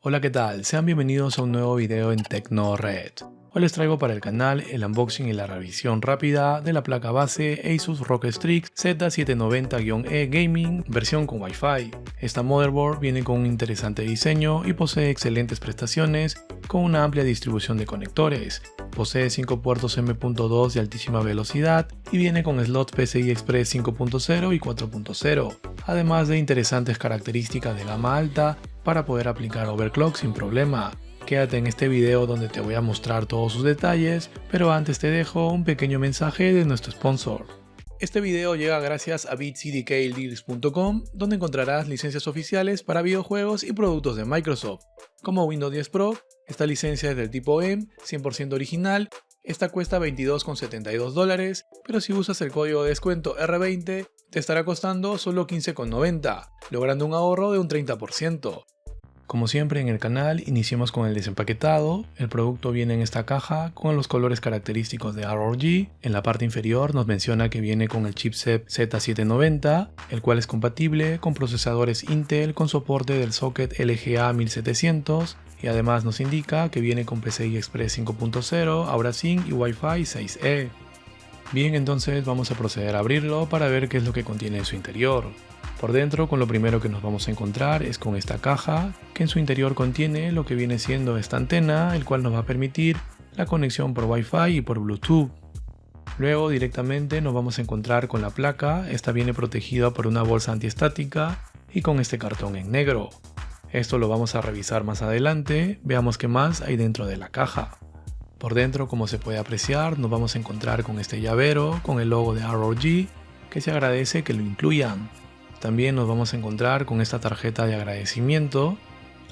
Hola, ¿qué tal? Sean bienvenidos a un nuevo video en TecnoRed. Hoy les traigo para el canal el unboxing y la revisión rápida de la placa base Asus ROG Strix Z790-E Gaming versión con Wi-Fi. Esta motherboard viene con un interesante diseño y posee excelentes prestaciones con una amplia distribución de conectores. Posee 5 puertos M.2 de altísima velocidad y viene con slots PCI Express 5.0 y 4.0, además de interesantes características de gama alta para poder aplicar overclock sin problema. Quédate en este video donde te voy a mostrar todos sus detalles, pero antes te dejo un pequeño mensaje de nuestro sponsor. Este video llega gracias a bitcdkdeals.com, donde encontrarás licencias oficiales para videojuegos y productos de Microsoft, como Windows 10 Pro. Esta licencia es del tipo M, 100% original. Esta cuesta $22,72, pero si usas el código de descuento R20 te estará costando solo $15,90, logrando un ahorro de un 30%. Como siempre en el canal, iniciemos con el desempaquetado. El producto viene en esta caja con los colores característicos de ROG. En la parte inferior nos menciona que viene con el chipset Z790, el cual es compatible con procesadores Intel con soporte del socket LGA 1700, y además nos indica que viene con PCI Express 5.0, Aura Sync y Wi-Fi 6E. Bien, entonces vamos a proceder a abrirlo para ver qué es lo que contiene en su interior. Por dentro, con lo primero que nos vamos a encontrar es con esta caja, que en su interior contiene lo que viene siendo esta antena, el cual nos va a permitir la conexión por Wi-Fi y por Bluetooth. Luego directamente nos vamos a encontrar con la placa. Esta viene protegida por una bolsa antiestática y con este cartón en negro. Esto lo vamos a revisar más adelante. Veamos qué más hay dentro de la caja. Por dentro, como se puede apreciar, nos vamos a encontrar con este llavero con el logo de ROG, que se agradece que lo incluyan. También nos vamos a encontrar con esta tarjeta de agradecimiento.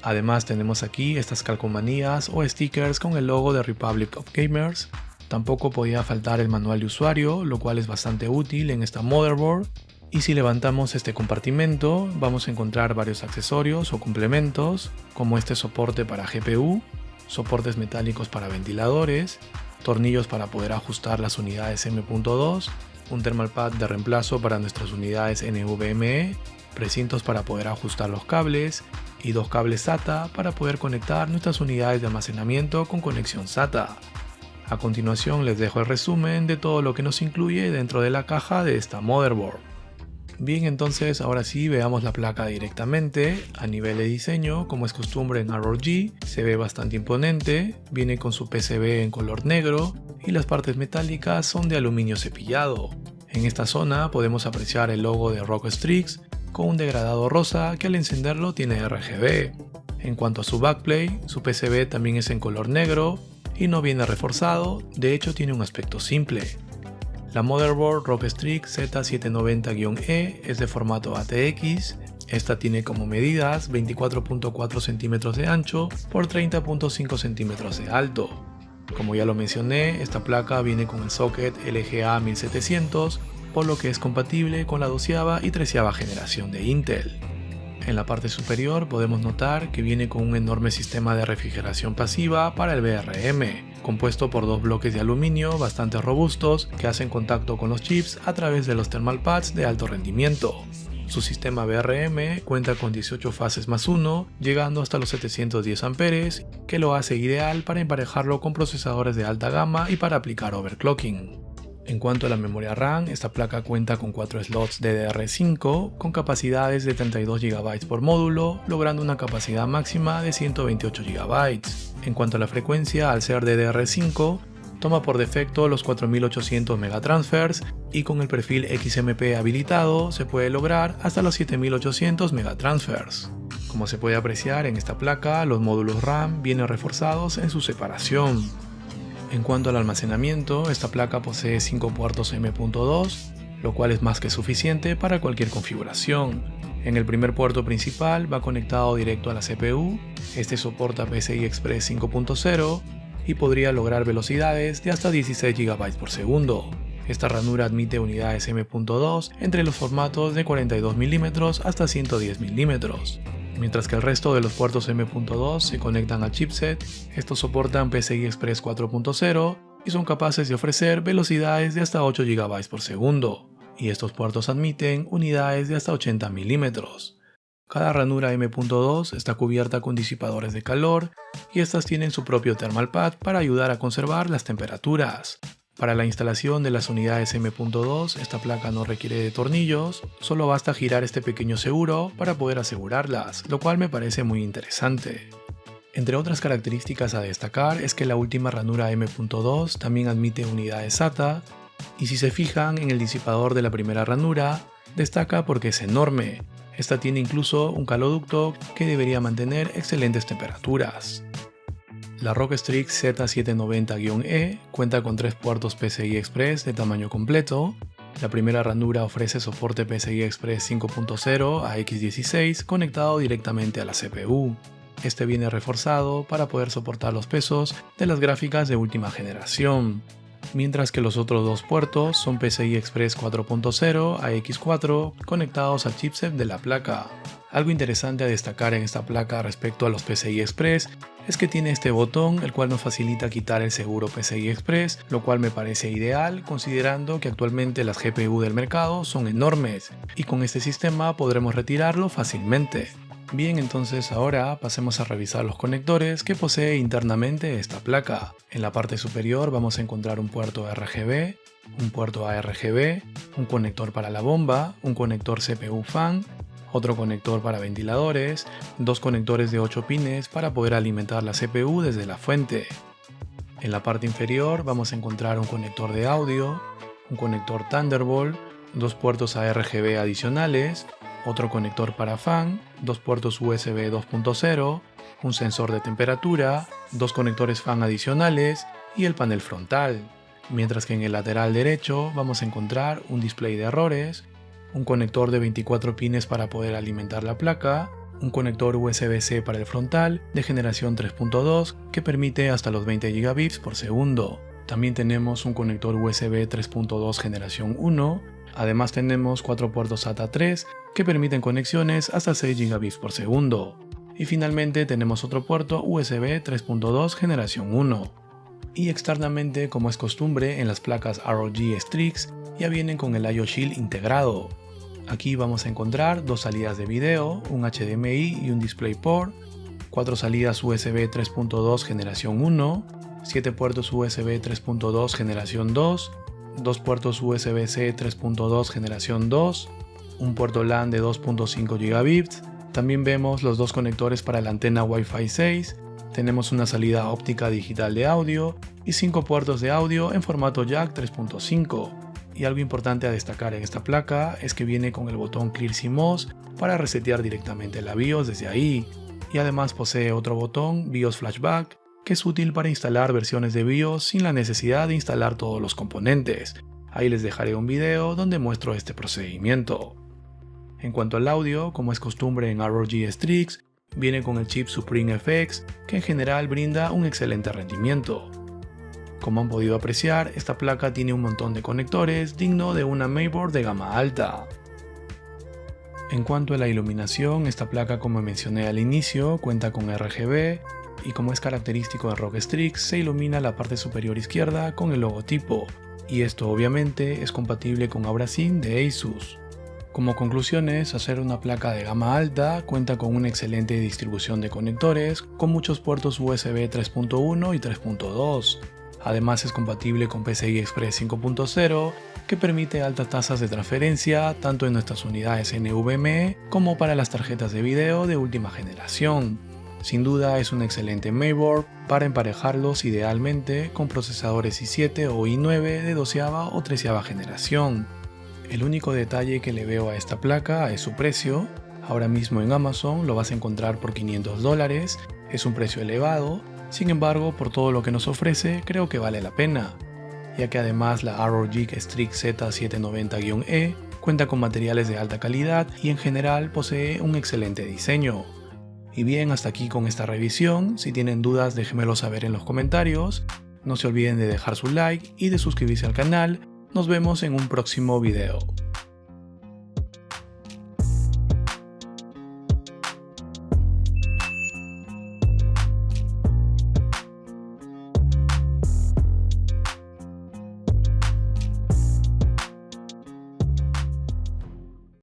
Además tenemos aquí estas calcomanías o stickers con el logo de Republic of Gamers. Tampoco podía faltar el manual de usuario, lo cual es bastante útil en esta motherboard. Y si levantamos este compartimento, vamos a encontrar varios accesorios o complementos, como este soporte para GPU, soportes metálicos para ventiladores, tornillos para poder ajustar las unidades M.2, un thermal pad de reemplazo para nuestras unidades NVMe, precintos para poder ajustar los cables y dos cables SATA para poder conectar nuestras unidades de almacenamiento con conexión SATA. A continuación les dejo el resumen de todo lo que nos incluye dentro de la caja de esta motherboard. Bien, entonces ahora sí veamos la placa directamente. A nivel de diseño, como es costumbre en ROG, se ve bastante imponente, viene con su PCB en color negro y las partes metálicas son de aluminio cepillado. En esta zona podemos apreciar el logo de ROG Strix con un degradado rosa que al encenderlo tiene RGB. En cuanto a su backplate, su PCB también es en color negro y no viene reforzado, de hecho tiene un aspecto simple. La motherboard ROG Strix Z790-E es de formato ATX. Esta tiene como medidas 24.4 centímetros de ancho por 30.5 centímetros de alto. Como ya lo mencioné, esta placa viene con el socket LGA 1700, por lo que es compatible con la 12ª y 13ª generación de Intel. En la parte superior podemos notar que viene con un enorme sistema de refrigeración pasiva para el VRM, compuesto por dos bloques de aluminio bastante robustos que hacen contacto con los chips a través de los thermal pads de alto rendimiento. Su sistema VRM cuenta con 18 fases más 1, llegando hasta los 710 amperes, que lo hace ideal para emparejarlo con procesadores de alta gama y para aplicar overclocking. En cuanto a la memoria RAM, esta placa cuenta con 4 slots DDR5 con capacidades de 32 GB por módulo, logrando una capacidad máxima de 128 GB. En cuanto a la frecuencia, al ser DDR5, toma por defecto los 4800 megatransfers y con el perfil XMP habilitado se puede lograr hasta los 7800 megatransfers. Como se puede apreciar en esta placa, los módulos RAM vienen reforzados en su separación. En cuanto al almacenamiento, esta placa posee 5 puertos M.2, lo cual es más que suficiente para cualquier configuración. En el primer puerto principal va conectado directo a la CPU, este soporta PCI Express 5.0 y podría lograr velocidades de hasta 16 GB por segundo. Esta ranura admite unidades M.2 entre los formatos de 42 mm hasta 110 mm. Mientras que el resto de los puertos M.2 se conectan al chipset, estos soportan PCI Express 4.0 y son capaces de ofrecer velocidades de hasta 8 GB por segundo, y estos puertos admiten unidades de hasta 80 mm. Cada ranura M.2 está cubierta con disipadores de calor y estas tienen su propio thermal pad para ayudar a conservar las temperaturas. Para la instalación de las unidades M.2, esta placa no requiere de tornillos, solo basta girar este pequeño seguro para poder asegurarlas, lo cual me parece muy interesante. Entre otras características a destacar es que la última ranura M.2 también admite unidades SATA, y si se fijan en el disipador de la primera ranura, destaca porque es enorme. Esta tiene incluso un caloducto que debería mantener excelentes temperaturas. La Rockstrix Z790-E cuenta con 3 puertos PCI Express de tamaño completo. La primera ranura ofrece soporte PCI Express 5.0 a X16 conectado directamente a la CPU. Este viene reforzado para poder soportar los pesos de las gráficas de última generación, mientras que los otros 2 puertos son PCI Express 4.0 a X4 conectados al chipset de la placa. Algo interesante a destacar en esta placa respecto a los PCI Express es que tiene este botón el cual nos facilita quitar el seguro PCI Express, lo cual me parece ideal considerando que actualmente las GPU del mercado son enormes y con este sistema podremos retirarlo fácilmente. Bien, entonces ahora pasemos a revisar los conectores que posee internamente esta placa. En la parte superior vamos a encontrar un puerto RGB, un puerto ARGB, un conector para la bomba, un conector CPU fan, otro conector para ventiladores, 2 conectores de 8 pines para poder alimentar la CPU desde la fuente. En la parte inferior vamos a encontrar un conector de audio, un conector Thunderbolt, 2 puertos ARGB adicionales, otro conector para fan, 2 puertos USB 2.0, un sensor de temperatura, 2 conectores fan adicionales y el panel frontal. Mientras que en el lateral derecho vamos a encontrar un display de errores, un conector de 24 pines para poder alimentar la placa, un conector USB-C para el frontal de generación 3.2 que permite hasta los 20 Gb por segundo. También tenemos un conector USB 3.2 generación 1, además tenemos 4 puertos SATA 3 que permiten conexiones hasta 6 Gb por segundo. Y finalmente tenemos otro puerto USB 3.2 generación 1. Y externamente, como es costumbre en las placas ROG Strix, ya vienen con el I/O Shield integrado. Aquí vamos a encontrar 2 salidas de video, un HDMI y un DisplayPort, 4 salidas USB 3.2 generación 1, 7 puertos USB 3.2 generación 2, 2 puertos USB-C 3.2 generación 2, un puerto LAN de 2.5 Gb, también vemos los 2 conectores para la antena Wi-Fi 6, tenemos una salida óptica digital de audio y 5 puertos de audio en formato jack 3.5. Y algo importante a destacar en esta placa es que viene con el botón Clear CMOS para resetear directamente la BIOS desde ahí, y además posee otro botón BIOS Flashback que es útil para instalar versiones de BIOS sin la necesidad de instalar todos los componentes. Ahí les dejaré un video donde muestro este procedimiento. En cuanto al audio, como es costumbre en ROG Strix, viene con el chip Supreme FX que en general brinda un excelente rendimiento. Como han podido apreciar, esta placa tiene un montón de conectores digno de una mainboard de gama alta. En cuanto a la iluminación, esta placa, como mencioné al inicio, cuenta con RGB y como es característico de Rockstrix, se ilumina la parte superior izquierda con el logotipo, y esto obviamente es compatible con Aura Sync de Asus. Como conclusiones, hacer una placa de gama alta cuenta con una excelente distribución de conectores con muchos puertos USB 3.1 y 3.2. Además es compatible con PCI Express 5.0 que permite altas tasas de transferencia tanto en nuestras unidades NVMe como para las tarjetas de video de última generación. Sin duda es un excelente mainboard para emparejarlos idealmente con procesadores i7 o i9 de 12ª o 13ª generación. El único detalle que le veo a esta placa es su precio. Ahora mismo en Amazon lo vas a encontrar por $500, es un precio elevado. Sin embargo, por todo lo que nos ofrece, creo que vale la pena, ya que además la ROG Strix Z790-E cuenta con materiales de alta calidad y en general posee un excelente diseño. Y bien, hasta aquí con esta revisión. Si tienen dudas, déjenmelo saber en los comentarios. No se olviden de dejar su like y de suscribirse al canal. Nos vemos en un próximo video.